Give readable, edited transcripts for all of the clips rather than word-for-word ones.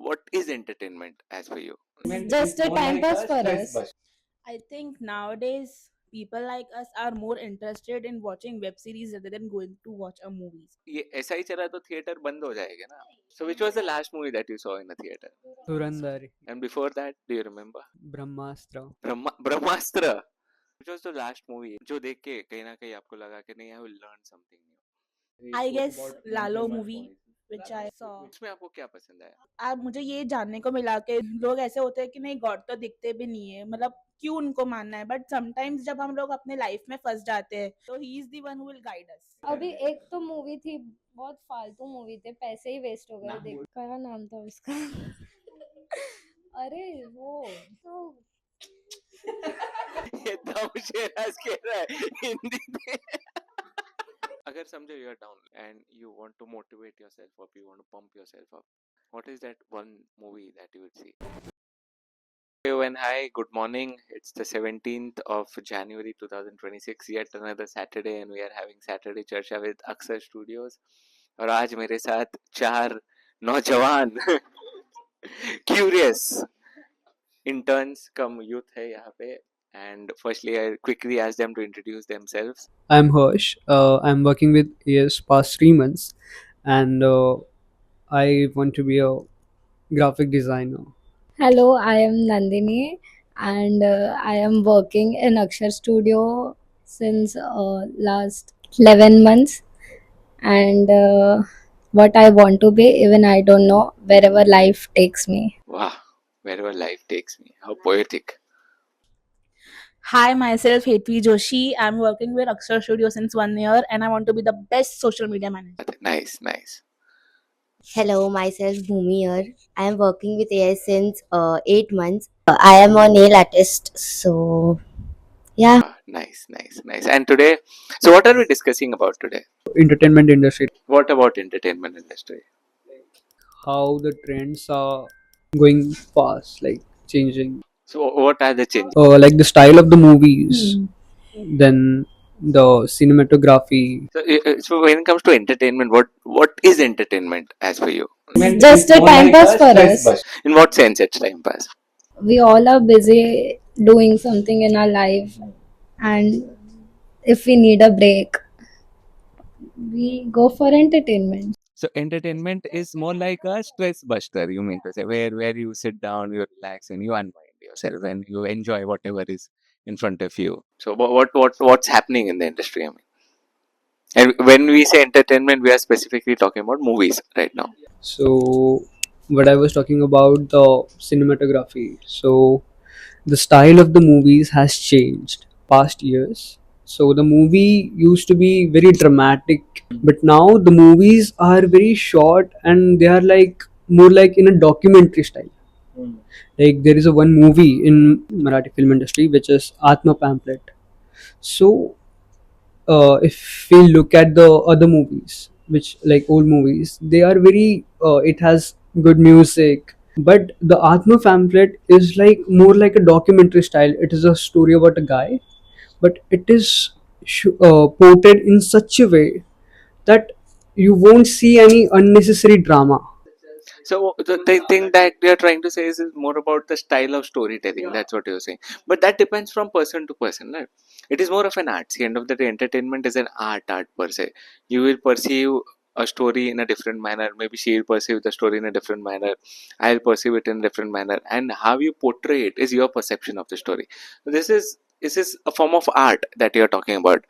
what is entertainment as per you? It's just a time pass for us. I think nowadays people like us are more interested in watching web series rather than going to watch a movies. ये ऐसा ही चला तो theatre बंद हो जाएगा ना. So which was the last movie that you saw in a theater? Durandar, And before that, do you remember? Brahmastra. Brahmastra. Which was the last movie जो देख के कहीं ना कहीं आपको लगा कि नहीं, I will learn something new? I guess Lalo movie which I saw. उसमें आपको क्या पसंद आया? अब मुझे ये जानने को मिला कि लोग ऐसे होते हैं कि नहीं गॉड तो दिखते भी नहीं है, मतलब क्यों उनको मानना है, बट समटाइम्स जब हम लोग अपने लाइफ में फंस जाते हैं तो he is the one who will guide us. अभी एक तो मूवी थी, बहुत फालतू मूवी थे, पैसे ही वेस्ट हो गए. देख क्या नाम था उसका? अरे वो तो ये दमशेराज कह रहा है हिंदी में. अगर समझो you are down and you want to motivate yourself up, you want to pump yourself up, what is that one movie that you would see? Hello and hi, good morning. It's the 17th of January 2026, yet another Saturday, and we are having Saturday Charsha with Aksar Studios. और आज मेरे साथ चार नौजवान curious interns come youth है यहाँ पे. And firstly, I quickly ask them to introduce themselves. I'm Harsh. I'm working with AS past 3 months, and I want to be a graphic designer. Hello, I am Nandini, and I am working in Akshar Studio since last 11 months. And what I want to be, even I don't know, wherever life takes me. Wow, wherever life takes me. How poetic. Hi, myself Hetvi Joshi. I'm working with Aksar Studio since 1 year and I want to be the best social media manager. Nice, nice. Hello, myself Bhumi here. I am working with AI since 8 months. I am a nail artist, so yeah. Nice, nice, nice. And today, so what are we discussing about today? Entertainment industry. What about entertainment industry? How the trends are going fast, like changing. So what are the changes? Like the style of the movies, then the cinematography. So when it comes to entertainment, what is entertainment as per you? It's just a time pass for us. In what sense it's time pass? We all are busy doing something in our life, and if we need a break, we go for entertainment. So entertainment is more like a stress buster, you mean to say, where you sit down, you relax, and you unwind yourself, and you enjoy whatever is in front of you. So what's happening in the industry? I mean, and when we say entertainment, we are specifically talking about movies right now. So, what I was talking about the cinematography. So, the style of the movies has changed past years. So, the movie used to be very dramatic, but now the movies are very short and they are like more like in a documentary style. Like there is a one movie in Marathi film industry which is Atma Pamphlet. So if we look at the other movies which like old movies, they are very it has good music, but the Atma Pamphlet is like more like a documentary style. It is a story about a guy, but it is portrayed in such a way that you won't see any unnecessary drama. So the thing that they are trying to say is more about the style of storytelling. That's what you're saying. But that depends from person to person, right? It is more of an art. See, end of the day, entertainment is an art per se. You will perceive a story in a different manner. Maybe she will perceive the story in a different manner. I'll perceive it in a different manner. And how you portray it is your perception of the story. This is a form of art that you're talking about.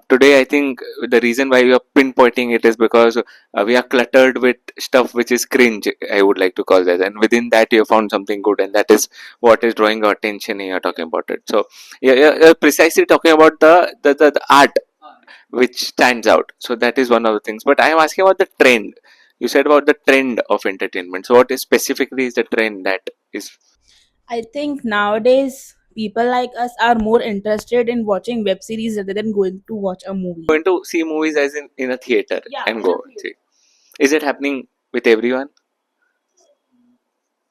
Today, I think the reason why you are pinpointing it is because we are cluttered with stuff which is cringe, I would like to call that, and within that you have found something good, and that is what is drawing your attention and you're talking about it. So you're precisely talking about the art which stands out. So that is one of the things, but I am asking about the trend. You said about the trend of entertainment, so what is specifically is the trend that is I think nowadays people like us are more interested in watching web series rather than going to watch a movie. going to see movies as in a theater and go see? Is it happening with everyone?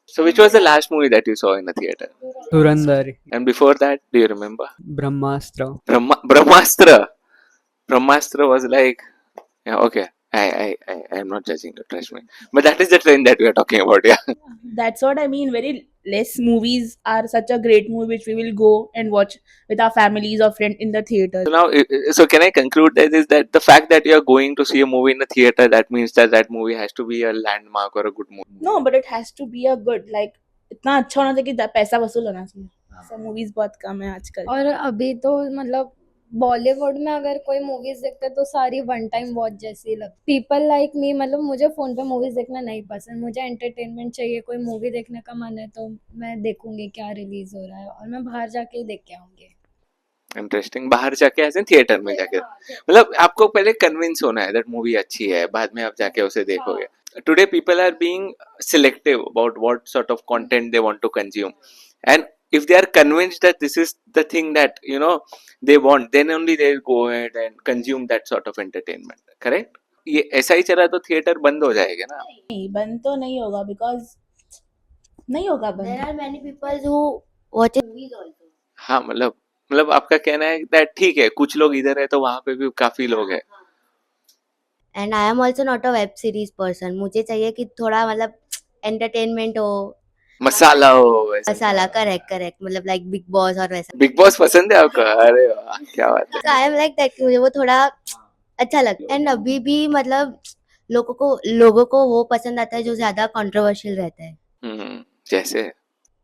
So which was the last movie that you saw in a theater? Durandar, And before that, do you remember? Brahmastra. Brahmastra. Brahmastra was like, yeah, okay. I am not judging you, trust me. But that is the trend that we are talking about, yeah. That's what I mean. Very less movies are such a great movie which we will go and watch with our families or friends in the theater. So now, so can I conclude that is that the fact that you are going to see a movie in a theater, that means that that movie has to be a landmark or a good movie. No, but it has to be a good, like इतना अच्छा होना चाहिए कि पैसा वसूल होना चाहिए। सब मूवीज बहुत कम है आजकल। और अभी तो मतलब बॉलीवुड में अगर कोई मूवीज देखते हैं तो सारी वन टाइम वॉच जैसी लगती। पीपल लाइक मी, मतलब मुझे फोन पे मूवीज देखना नहीं पसंद, मुझे एंटरटेनमेंट चाहिए। कोई मूवी देखने का मन है तो मैं देखूंगी क्या रिलीज हो रहा है, और मैं बाहर जाके ही देख के आऊंगी। इंटरेस्टिंग, बाहर जाके ऐसे थिएटर में जाके, मतलब आपको पहले कन्विंस होना है दैट मूवी अच्छी है, बाद में आप जाके उसे देखोगे। Today people are being selective about what sort of content they want to consume, and if they are convinced that this is the thing that they want, then only they will go ahead and consume that sort of entertainment, correct? ये ऐसा ही चला तो theatre बंद हो जाएगा ना। नहीं, बंद तो नहीं होगा, बिकॉज नहीं होगा बंद। There are many people who watch movies also. हाँ, मतलब आपका कहना है that ठीक है, कुछ लोग इधर है तो वहां पे भी काफी लोग हैं। And I am also not a web series person. मुझे चाहिए कि थोड़ा मतलब entertainment हो, मसाला हो वैसे। मसाला, करेक्ट, मतलब like Big Boss और वैसा। बिग बॉस पसंद है आपको? अरे वाह, क्या बात है। So I am like that कि मुझे वो थोड़ा अच्छा लगता है। एंड अभी भी मतलब लोगों को वो पसंद आता है जो ज्यादा कंट्रोवर्शियल रहता है। जैसे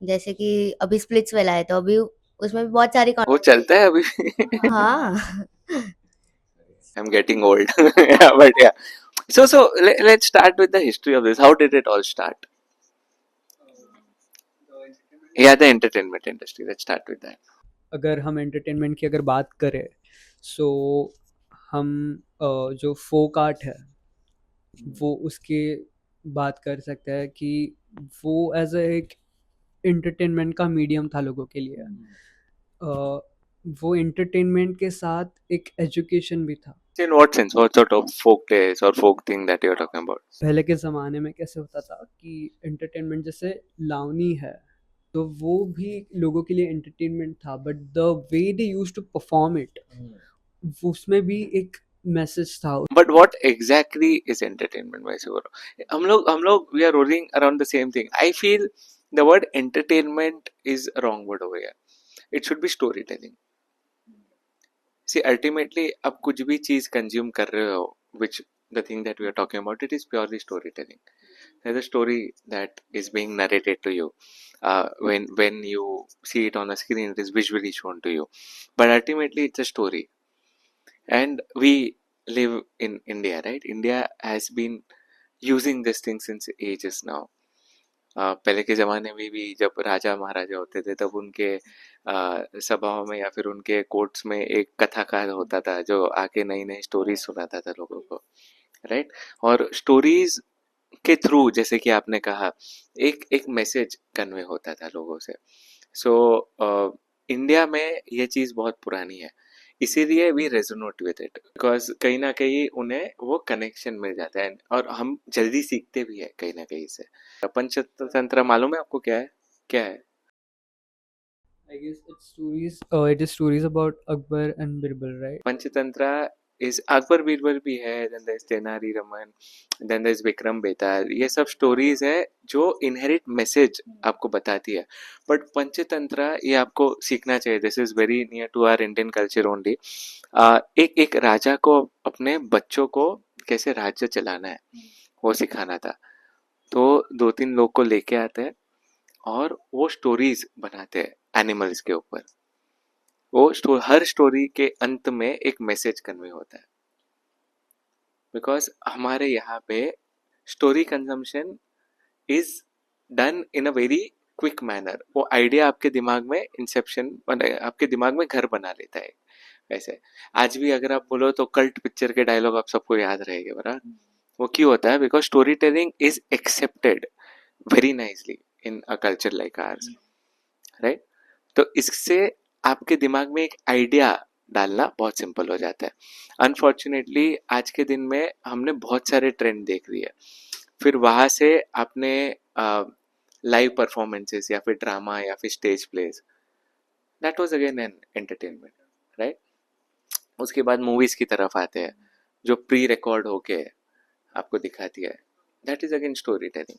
जैसे कि अभी स्प्लिट्स वाला है तो अभी उसमें भी बहुत सारी वो चलता है अभी। हाँ I'm getting old. Yeah, but yeah. So let's start with the history of this. How did it all start? Yeah, the entertainment industry. Let's start with that. अगर हम एंटरटेनमेंट की अगर बात करें, सो हम जो फोक आर्ट है वो उसके बात कर सकते हैं कि वो एज एक एंटरटेनमेंट का मीडियम था लोगों के लिए। वो एंटरटेनमेंट के साथ एक एजुकेशन भी था। In what sense? What sort of folk tales or folk thing that you're talking about? पहले के ज़माने में कैसे होता था कि एंटरटेनमेंट जैसे लावनी है तो वो भी लोगों के लिए एंटरटेनमेंट था, but the way they used to perform it उसमें भी एक मैसेज था। But what exactly is entertainment? वैसे बोलो, हम लोग we are rolling around the same thing. I feel the word entertainment is a wrong word over here. It should be storytelling. See, ultimately आप कुछ भी चीज कंज्यूम कर रहे हो, which the thing that we are talking about, it is purely storytelling. There's a story that is being narrated to you. When you see it on a screen, it is visually shown to you, but ultimately it's a story. And we live in India, right? India has been using this thing since ages now. पहले के ज़माने में भी जब राजा महाराजा होते थे तब उनके सभाओं में या फिर उनके कोर्ट्स में एक कथाकार होता था जो आके नई नई स्टोरीज सुनाता था लोगों को, राइट? और स्टोरीज के थ्रू, जैसे कि आपने कहा, एक मैसेज कन्वे होता था लोगों से। सो इंडिया में ये चीज़ बहुत पुरानी है, इसीलिए we resonate with it, because कहीं ना कहीं उन्हें वो कनेक्शन मिल जाता है और हम जल्दी सीखते भी है कहीं ना कहीं से। पंचतंत्र मालूम है आपको क्या है? I guess it is stories about Akbar and Birbal, right? Panchatantra इस अकबर बीरबल भी है, then there is Tenali Raman, then there is Vikram Betal. ये सब स्टोरीज है जो इनहेरिट मैसेज आपको बताती है। बट पंचतंत्र ये आपको सीखना चाहिए, this is very near to our Indian culture only. एक राजा को अपने बच्चों को कैसे राज्य चलाना है वो सिखाना था। तो 2-3 लोग को लेके आते हैं और वो स्टोरीज बनाते हैं एनिमल्स के ऊपर। वो हर स्टोरी के अंत में एक मैसेज कन्वे होता है, बिकॉज हमारे यहाँ पे story consumption is done in a very quick manner. वो आइडिया आपके दिमाग में आपके दिमाग में घर बना लेता है। वैसे आज भी अगर आप बोलो तो कल्ट पिक्चर के डायलॉग आप सबको याद रहेंगे, बराबर? वो क्यों होता है? Because story telling is accepted very nicely in a culture like ours, right? तो इससे आपके दिमाग में एक आइडिया डालना बहुत सिंपल हो जाता है। अनफॉर्चुनेटली आज के दिन में हमने बहुत सारे ट्रेंड देख लिए, फिर वहाँ से आपने लाइव परफॉर्मेंसेस या फिर ड्रामा या फिर stage plays, that was again an entertainment, right? उसके बाद मूवीज की तरफ आते हैं जो प्री रिकॉर्ड होके आपको दिखाती है, that is again story telling.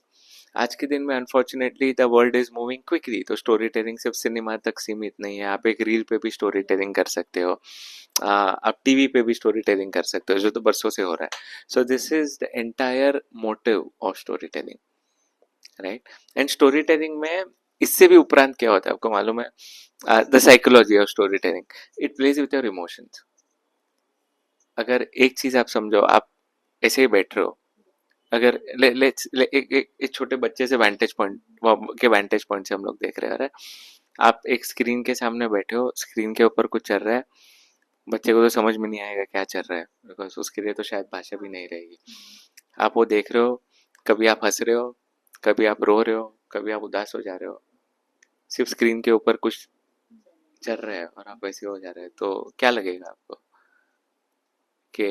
आज के दिन में unfortunately the world is moving quickly, तो स्टोरी टेलिंग सिर्फ सिनेमा तक सीमित नहीं है। आप एक रील पे भी स्टोरी टेलिंग कर सकते हो, आप टीवी पे भी स्टोरी टेलिंग कर सकते हो, जो तो बरसों से हो रहा है। So this is the entire motive of story telling, right. And story telling में इससे भी उपरांत क्या होता है आपको मालूम है? The psychology of story telling, it plays with your emotions. अगर एक चीज आप समझो, आप ऐसे ही बैठ रहे हो, अगर एक छोटे बच्चे से वेंटेज पॉइंट से हम लोग देख रहे हैं, आप एक स्क्रीन के सामने बैठे हो, स्क्रीन के ऊपर कुछ चल रहा है, बच्चे को तो समझ में नहीं आएगा क्या चल रहा है, बिकॉज उसके लिए तो शायद भाषा भी नहीं रहेगी। आप वो देख रहे हो, कभी आप हंस रहे हो, कभी आप रो रहे हो, कभी आप उदास हो जा रहे हो, सिर्फ स्क्रीन के ऊपर कुछ चल रहा है और आप वैसे हो जा रहे हैं, तो क्या लगेगा आपको कि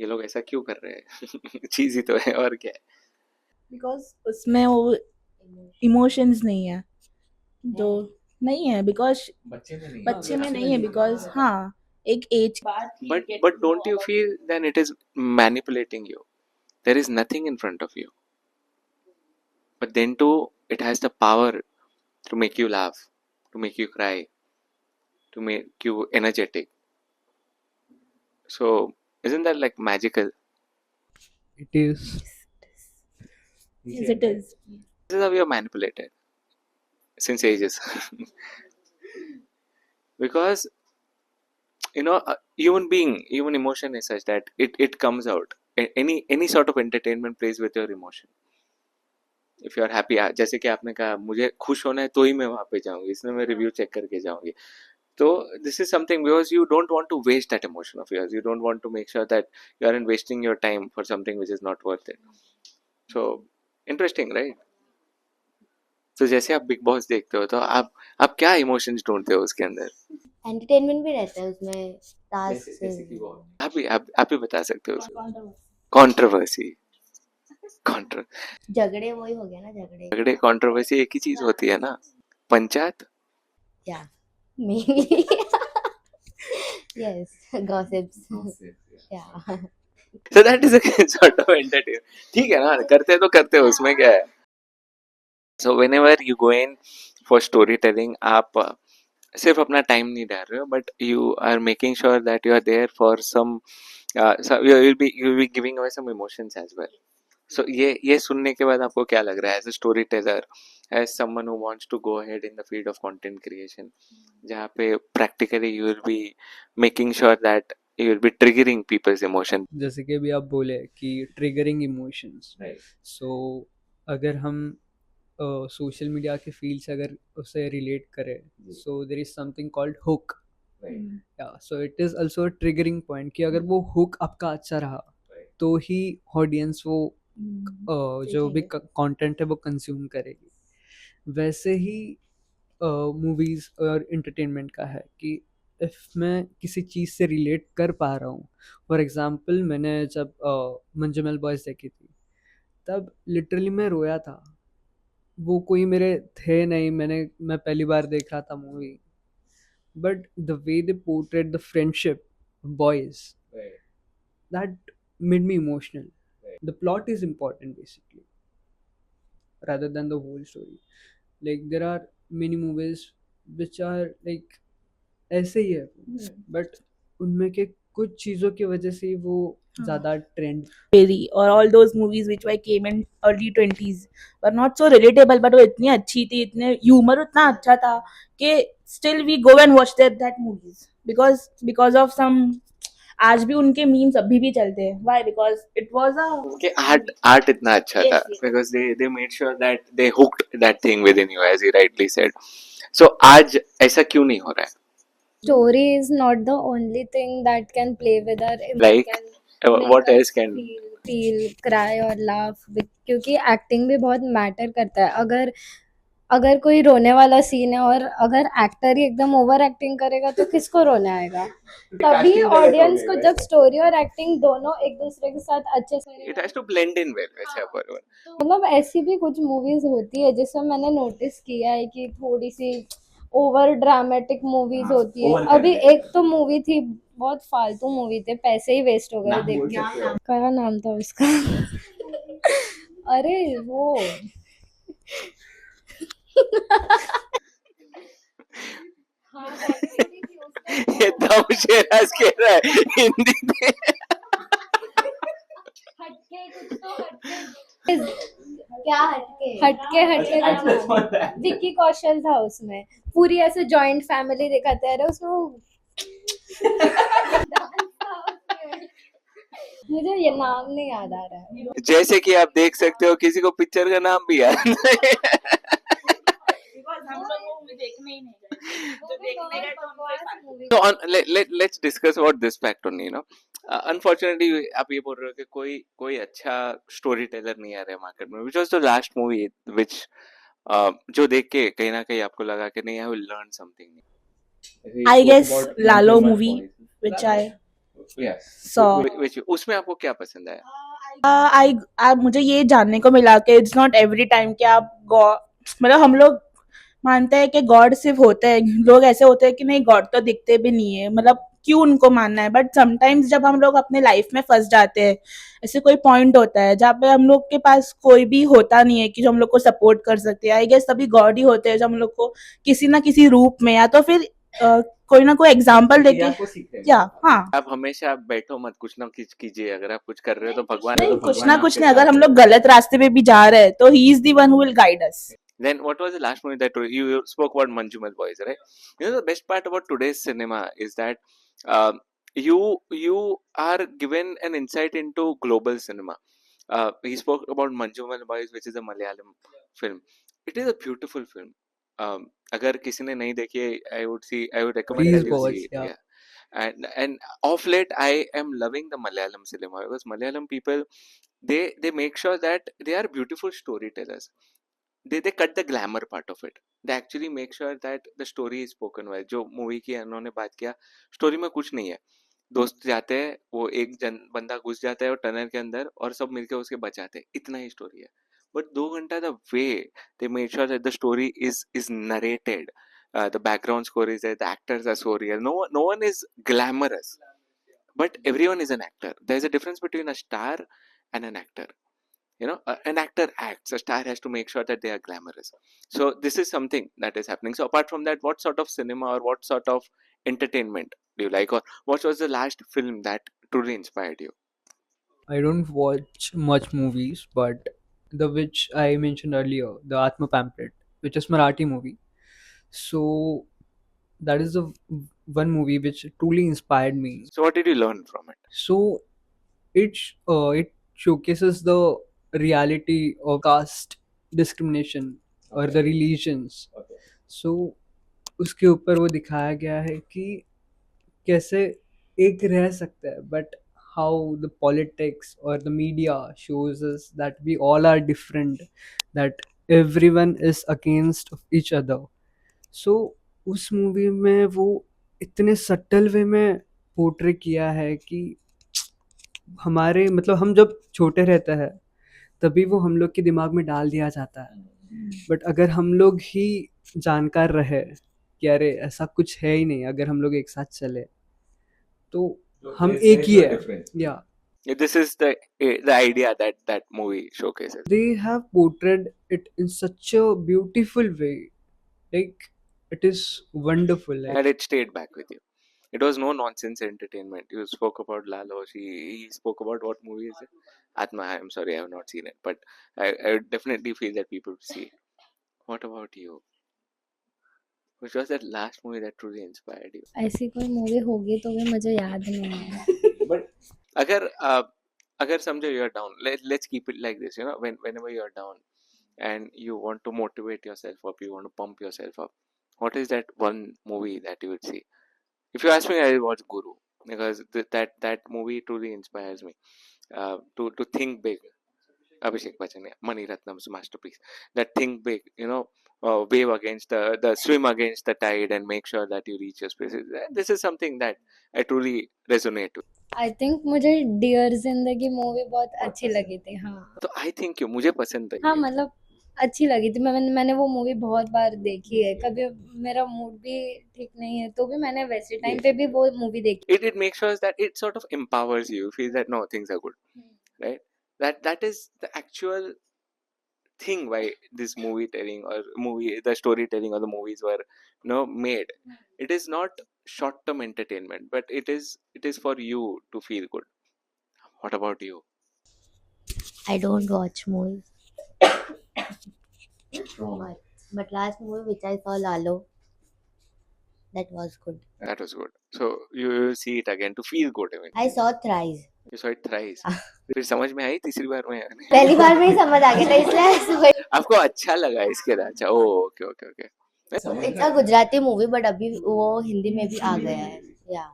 ये लोग ऐसा क्यों कर रहे हैं? चीज ही तो है, और क्या है। बिकॉज उसमें वो इमोशंस नहीं है, जो नहीं है, बिकॉज बच्चे में नहीं है, बिकॉज हाँ एक as But don't you feel then it is manipulating you? There is nothing in front of you, but then too it has the power to make you laugh, to make you cry, to make you energetic. So isn't that like magical? It is. yes, it is. This is how we are manipulated since ages. Because human emotion is such that it comes out. Any sort of entertainment plays with your emotion. If you are happy, जैसे कि आपने कहा मुझे खुश होना है तो ही मैं वहाँ पे जाऊंगी, इसलिए मैं रिव्यू चेक करके जाऊंगी। तो this is something because you don't want to waste that emotion of yours. You don't want to make sure that you aren't wasting your time for something which is not worth it. So interesting, right? तो जैसे आप big boss देखते हो, तो आप क्या emotions ढूंढते हो उसके अंदर? एंटरटेनमेंट भी रहता है उसमें, टास्क से। आप भी बता सकते हो उसमें? कंट्रोवर्सी झगड़े वही हो गया ना, झगड़े। झगड़े कंट्रोवर्सी एक ही चीज होती है ना, पंचायत। या मेनली यस, गॉसिप्स। या So that is a sort of entertainment. ठीक है ना, करते तो करते हो, उसमें क्या है। So whenever you go in for storytelling, आप सिर्फ अपना टाइम नहीं डाल रहे हो, but you are making sure that you are there for some, you will be giving away some emotions as well. So ये सुनने के बाद आपको क्या लग रहा है as a story teller, as someone who wants to go ahead in the field of content creation, जहाँ पे practically you will be making sure that you will be triggering people's emotion. जैसे कि अभी आप बोले कि ट्रिगरिंग इमोशंस, सो अगर हम सोशल मीडिया के फील्ड से अगर उसे रिलेट करें, so there is something called hook. या so it is also triggering point कि अगर वो हुक आपका अच्छा रहा तो ही ऑडियंस वो जो भी कंटेंट है वो कंज्यूम करेगी। वैसे ही मूवीज़ और इंटरटेनमेंट का है कि इफ़ मैं किसी चीज़ से रिलेट कर पा रहा हूँ, फॉर एग्जांपल मैंने जब मंजूमेल बॉयज़ देखी थी, तब लिटरली मैं रोया था। वो कोई मेरे थे नहीं, मैं पहली बार देख रहा था movie, but the way they portrait the friendship boys, that made me emotional. The plot is important basically, rather than the whole story. Like there are many movies which are like ऐसे ही है, but उनमें के कुछ चीज़ों की वजह से वो ज़्यादा trend. Perry or all those movies which were came in early 20s were not so relatable, but वो इतनी अच्छी थी, इतने humor उतना अच्छा था कि still we go and watch that movies because of some, आज भी उनके मीम्स अभी भी चलते हैं। Why? Because it was a उनके आर्ट इतना अच्छा था, because they made sure that they hooked that thing within you, as he rightly said. So आज ऐसा क्यों नहीं हो रहा है? Story is not the only thing that can play with our Like, emotion, what make else us can? feel, cry और laugh, क्योंकि acting भी बहुत मैटर करता है। अगर कोई रोने वाला सीन है और अगर एक्टर ही एकदम ओवर एक्टिंग करेगा तो किसको रोना आएगा? तभी ऑडियंस को जब स्टोरी और एक्टिंग दोनों एक दूसरे के साथ अच्छे से, It has to blend in well, वैसे आप बोलो। मतलब ऐसी भी कुछ मूवीज होती है जिसमें मैंने नोटिस किया है कि थोड़ी सी ओवर ड्रामेटिक मूवीज होती है। अभी एक तो मूवी थी, बहुत फालतू मूवी थे, पैसे ही वेस्ट हो गए देख के। क्या नाम था उसका? अरे वो ये दम शेराज कह रहा है हिंदी में। क्या हटके? हटके कुछ नहीं। विक्की कौशल था उसमें, पूरी ऐसे जॉइंट फैमिली दिखाते हैं उसमें वो मुझे ये नाम नहीं याद आ रहा है। जैसे कि आप देख सकते हो किसी को पिक्चर का नाम भी याद नहीं है। Because हम लोग वो movie देखने ही नहीं गए, जो देखने गए तो उनको ही फालतू। So let's discuss about this fact only, unfortunately आप ये बोल रहे हो कि कोई अच्छा स्टोरी टेलर नहीं आ रहा है मार्केट में, which was the last movie which जो देख के कहीं ना कहीं आपको लगा कि नहीं, I will learn something. I guess Lalo movie, which I saw. उसमें आपको क्या पसंद आया? मुझे ये जानने को मिला कि इट्स नॉट एवरी टाइम कि आप मतलब हम लोग मानते हैं कि गॉड सिर्फ होते हैं, लोग ऐसे होते हैं कि नहीं गॉड तो दिखते भी नहीं है, मतलब क्यों उनको मानना है। बट समटाइम्स जब हम लोग अपने लाइफ में फंस जाते हैं, ऐसे कोई पॉइंट होता है जहाँ पे हम लोग के पास कोई भी होता नहीं है कि जो हम लोग को सपोर्ट कर सकते हैं, आई गेस तभी गॉड ही होते हैं जो हम लोग को किसी ना किसी रूप में या तो फिर कोई ना कोई एग्जाम्पल देके या हाँ आप हमेशा बैठो मत, कुछ ना कुछ कीजिए। अगर आप कुछ कर रहे हो तो भगवान नहीं, कुछ ना कुछ नहीं, अगर हम लोग गलत रास्ते पे भी जा रहे हैं तो he is the one who will guide us. Then what was the last movie that you spoke about? Manjumal Boys, right? The best part about today's cinema is that you are given an insight into global cinema. He spoke about Manjumal Boys, which is a Malayalam film. It is a beautiful film. अगर किसी ने नहीं देखी है, I would recommend Please that you watch, see it. yeah. And of late I am loving the Malayalam cinema because Malayalam people they make sure that they are beautiful storytellers. They cut the glamour part of it. They actually make sure that the story is spoken well. जो movie की उन्होंने बात किया, story में कुछ नहीं है। दोस्त जाते हैं, वो एक बंदा घुस जाता है और टनल के अंदर और सब मिलके उसके बचाते हैं, इतना ही स्टोरी है। बट 2 घंटा the way they made sure that the story is narrated, the background score is there, the actors are so real. No one is glamorous, but everyone is an actor. There's a difference between a star and an actor. An actor acts, a star has to make sure that they are glamorous. So this is something that is happening. So apart from that, what sort of cinema or what sort of entertainment do you like, or what was the last film that truly inspired you? I don't watch much movies, but the which I mentioned earlier, the Atma Pamphlet, which is Marathi movie. So that is the one movie which truly inspired me. So what did you learn from it? So it showcases the reality of caste discrimination or the religions. So उसके ऊपर वो दिखाया गया है कि कैसे एक रह सकता है, बट हाउ द पॉलिटिक्स और the media shows us that we all are different, that everyone is against each other. So उस मूवी में वो इतने सटल वे में पोर्ट्रे किया है कि हमारे मतलब हम जब छोटे रहते हैं तभी वो हम लोग के दिमाग में डाल दिया जाता है, बट अगर हम लोग ही जानकार रहे कि अरे ऐसा कुछ है ही नहीं, अगर हम लोग एक साथ चले तो हम एक ही है। या This is the idea that movie showcases. they have portrayed it in such a beautiful way, like it is wonderful, like, And it stayed back with you. It was no nonsense entertainment. You spoke about Lalo. He spoke about what movie is it? Atma. I'm sorry, I have not seen it, but I would definitely feel that people see it. What about you? Which was that last movie that truly inspired you? ऐसी कोई movie होगी तो भी मुझे याद नहीं है। अगर अगर समझो you are down, let's keep it like this. Whenever you are down and you want to motivate yourself up, you want to pump yourself up, what is that one movie that you would see? If you ask me, I will watch Guru because that movie truly inspires me to think big. Abhishek Bachchan, Mani Ratnam's masterpiece. That think big, wave against the swim against the tide and make sure that you reach your spaces. This is something that I truly resonate with. I think मुझे dear जिंदगी movie बहुत अच्छी लगी थी। हाँ तो I think मुझे पसंद है। हाँ, मतलब अच्छी लगी थी। मैंने वो मूवी बहुत बार देखी है। कभी मेरा मूड भी ठीक नहीं है तो भी मैंने वैसे टाइम पे भी वो मूवी देखी। It makes sure that it sort of empowers you. You feel that no, things are good, right? That is the actual thing why this the storytelling or the movies were made. It is not short term entertainment, but it is for you to feel good. What about you? I don't watch movies too much. But last movie which I saw, Lalo, that was good. That was good. So you will see it again to feel good even. I saw thrice. You saw it thrice. फिर समझ में आई तीसरी बार में? पहली बार में ही समझ आ गया था इसलिए ऐसे वही- आपको अच्छा लगा इसके बाद? अच्छा, oh okay okay okay. It's a Gujarati movie but अभी वो हिंदी में भी आ गया है. Yeah.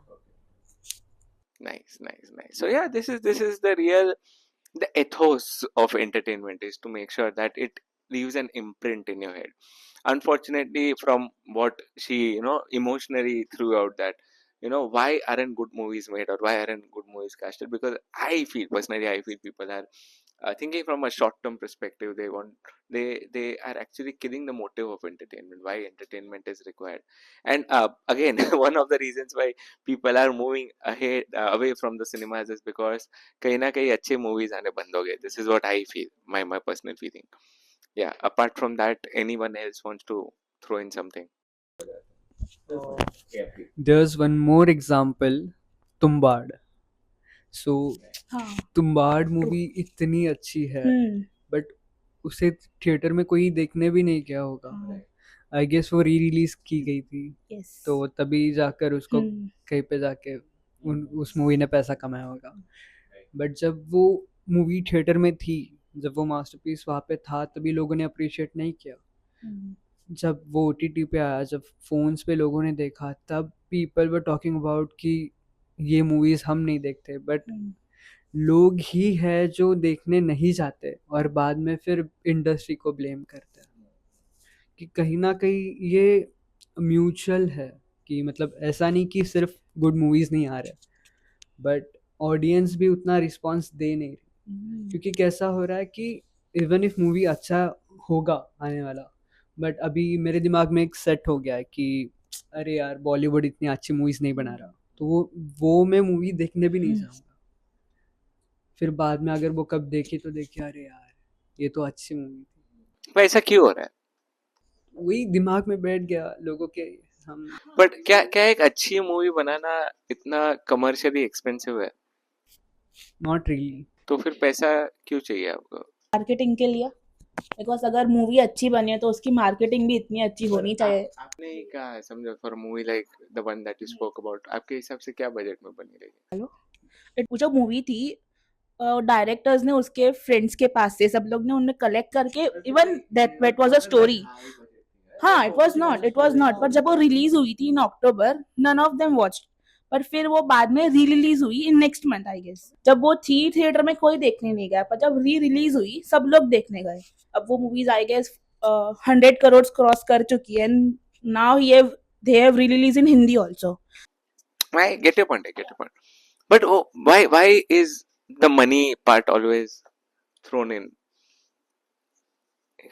Nice, nice, nice. So yeah, this is the ethos of entertainment is to make sure that it leaves an imprint in your head. Unfortunately, from what she emotionally threw out, that why aren't good movies made, or why aren't good movies casted? Because I feel people are thinking from a short term perspective. They are actually killing the motive of entertainment, why entertainment is required. And again, one of the reasons why people are moving away from the cinemas is because कहीं ना कहीं अच्छे movies आने बंद हो गए. This is what I feel, my personal feeling. Yeah, apart from that, anyone else wants to throw in something? There's one more example, Tumbad. So हाँ. Tumbbad movie इतनी अच्छी है बट उसे थिएटर में कोई देखने भी नहीं गया होगा. आई गेस वो री रिलीज की गई थी, Yes. तो तभी जाकर उसको कहीं पे जाके उस मूवी ने पैसा कमाया होगा. बट जब वो मूवी थिएटर में थी, जब वो मास्टरपीस वहाँ पे था, तभी लोगों ने अप्रिशिएट नहीं किया. जब वो OTT पे आया, जब फोन्स पे लोगों ने देखा, तब पीपल वर टॉकिंग अबाउट कि ये मूवीज हम नहीं देखते. बट लोग ही है जो देखने नहीं जाते और बाद में फिर इंडस्ट्री को ब्लेम करते हैं कि कहीं ना कहीं ये म्यूचुअल है. कि मतलब ऐसा नहीं कि सिर्फ गुड मूवीज नहीं आ रहे, बट ऑडियंस भी उतना रिस्पांस दे नहीं रही. क्योंकि कैसा हो रहा है कि इवन इफ मूवी अच्छा होगा आने वाला, बट अभी मेरे दिमाग में एक सेट हो गया है कि अरे यार बॉलीवुड इतनी अच्छी मूवीज नहीं बना रहा, तो वो मैं मूवी देखने भी नहीं जाऊँगा. फिर बाद में अगर वो कब देखी तो देखी, अरे यार ये तो अच्छी मूवी थी. पर ऐसा क्यों हो रहा है? वही दिमाग में बैठ गया लोगों के. हम बट क्या क्या एक अच्छी मूवी बनाना इतना कमर्शियली एक्सपेंसिव है? Not really. तो फिर पैसा क्यों चाहिए आपको? मार्केटिंग के लिए. बिकॉज अगर मूवी अच्छी बनी है तो उसकी मार्केटिंग भी इतनी अच्छी होनी चाहिए. आपने ही कहा, समझो for movie like the one that you spoke about, आपके हिसाब से क्या बजट में बनी रहेगी? वो जो मूवी थी, डायरेक्टर्स ने उसके फ्रेंड्स के पास से सब लोग ने उन्हें कलेक्ट करके, even that was a story. हाँ, इट वाज नॉट पर जब वो रिलीज हुई थी in October, none of them watched. पर फिर वो बाद में री रिलीज हुई in next month I guess. जब वो थी थिएटर में कोई देखने नहीं गया, पर जब री रिलीज हुई सब लोग देखने गए. अब वो movies I guess 100 crore cross कर चुकी है. Now they have re release in Hindi also. I get your point. But why is the money part always thrown in?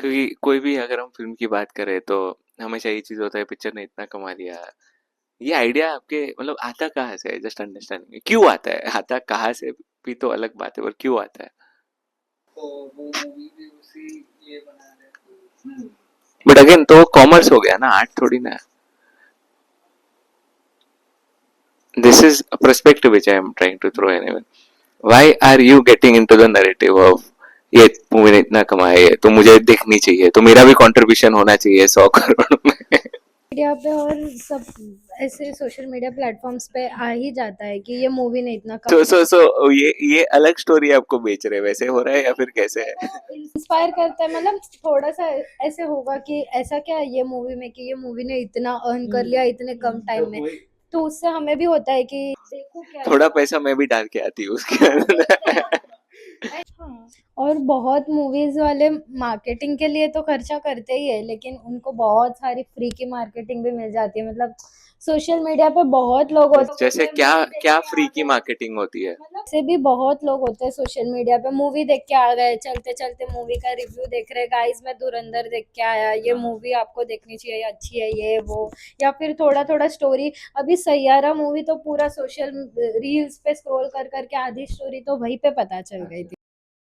क्योंकि कोई भी अगर हम फिल्म की बात करें तो हमेशा ये चीज होता है, पिक्चर ने इतना कमा दिया. ये आइडिया आपके मतलब आता कहाँ से है? जस्ट अंडरस्टैंडिंग क्यों आता है, आता कहाँ से भी तो अलग बात है, पर क्यों आता है? तो वो मूवी भी उसी ये बना रहे. बट अगेन तो कॉमर्स हो गया ना, आर्ट थोड़ी ना. This is a perspective which I am trying to throw in. Why are you getting into the narrative of ये मूवी ने इतना कमाया है तो मुझे देखनी चाहिए, तो मेरा भी कंट्रीब्यूशन होना चाहिए 100 करोड़ में? मीडिया पे और सब ऐसे सोशल मीडिया प्लेटफॉर्म्स पे आ ही जाता है कि ये मूवी ने इतना तो ये अलग स्टोरी आपको बेच रहे, वैसे हो रहा है या फिर कैसे है? इंस्पायर करता है. मतलब थोड़ा सा ऐसे होगा कि ऐसा क्या है ये मूवी में कि ये मूवी ने इतना अर्न कर लिया इतने कम टाइम में, तो उससे हमें भी होता है कि देखो क्या थोड़ा पैसा मैं भी डाल के आती हूँ उसके अंदर. और बहुत मूवीज वाले मार्केटिंग के लिए तो खर्चा करते ही है, लेकिन उनको बहुत सारी फ्री की मार्केटिंग भी मिल जाती है. मतलब सोशल मीडिया पे बहुत लोग होते हैं, जैसे क्या फ्री की मार्केटिंग होती है? से भी बहुत लोग होते हैं सोशल मीडिया पे, मूवी देख के आ गए, चलते चलते मूवी का रिव्यू देख रहे, गाइस मैं धुरंधर देख के आया, ये मूवी आपको देखनी चाहिए, अच्छी है ये वो. या फिर थोड़ा थोड़ा स्टोरी. अभी सैयारा मूवी तो पूरा सोशल रील्स पे स्क्रॉल कर करके आधी स्टोरी तो वहीं पे पता चल गई थी.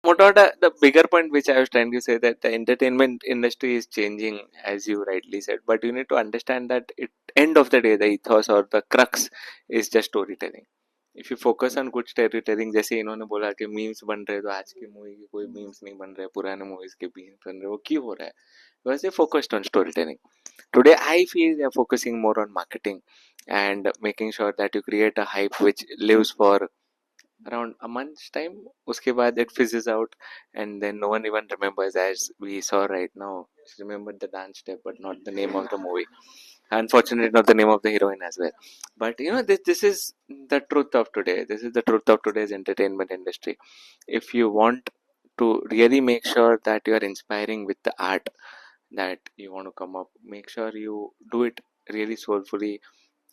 The bigger point which I was trying to say, that the entertainment industry is changing, as you rightly said, but you need to understand that at end of the day the ethos or the crux is just storytelling. If you focus on good storytelling, जैसे इन्होंने बोला कि memes बन रहे, तो आज की movie के कोई मीम्स नहीं बन रहे, पुराने मूवीज के मीम्स बन रहे, वो क्यों हो रहा है? Because they focused on storytelling. Today I feel they are focusing more on marketing and making sure that you create a hype which lives for around a month's time. Uske baad it fizzes out, and then no one even remembers, as we saw right now. Remember the dance step, but not the name of the movie. Unfortunately, not the name of the heroine as well. But this is the truth of today. This is the truth of today's entertainment industry. If you want to really make sure that you are inspiring with the art that you want to come up, make sure you do it really soulfully,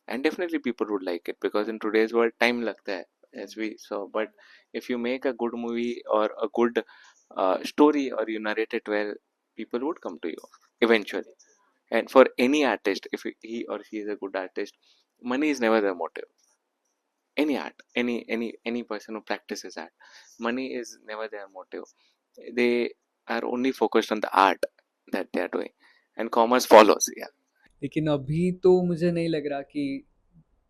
and definitely people would like it, because in today's world time lagta hai, as we saw. But if you make a good movie or a good story, or you narrate it well, people would come to you eventually. And for any artist, if he or she is a good artist, money is never the motive. Any art, any person who practices art, money is never their motive. They are only focused on the art that they are doing, and commerce follows. Yeah. लेकिन अभी तो मुझे नहीं लग रहा कि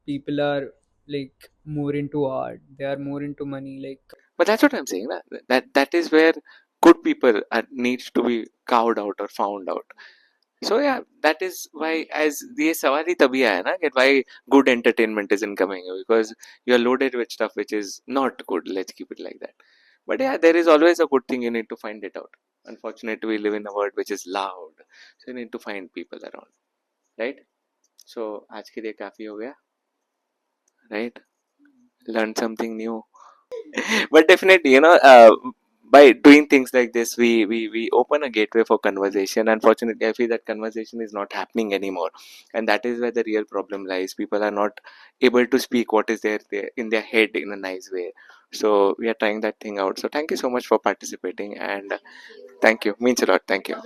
people are like more into art. They are more into money. Like But that's what I'm saying. Na? That is where good people needs to be carved out or found out. So yeah, that is why, as ये सवाल ही तभी आया ना, that why good entertainment isn't coming, because you are loaded with stuff which is not good. Let's keep it like that. But yeah, there is always a good thing. You need to find it out. Unfortunately, we live in a world which is loud, so you need to find people around, right? So आज के लिए काफी हो गया, right? Learn something new. But definitely, by doing things like this, we open a gateway for conversation. Unfortunately, I feel that conversation is not happening anymore, and that is where the real problem lies. People are not able to speak what is there in their head in a nice way. So we are trying that thing out. So thank you so much for participating, and thank you, means a lot. Thank you.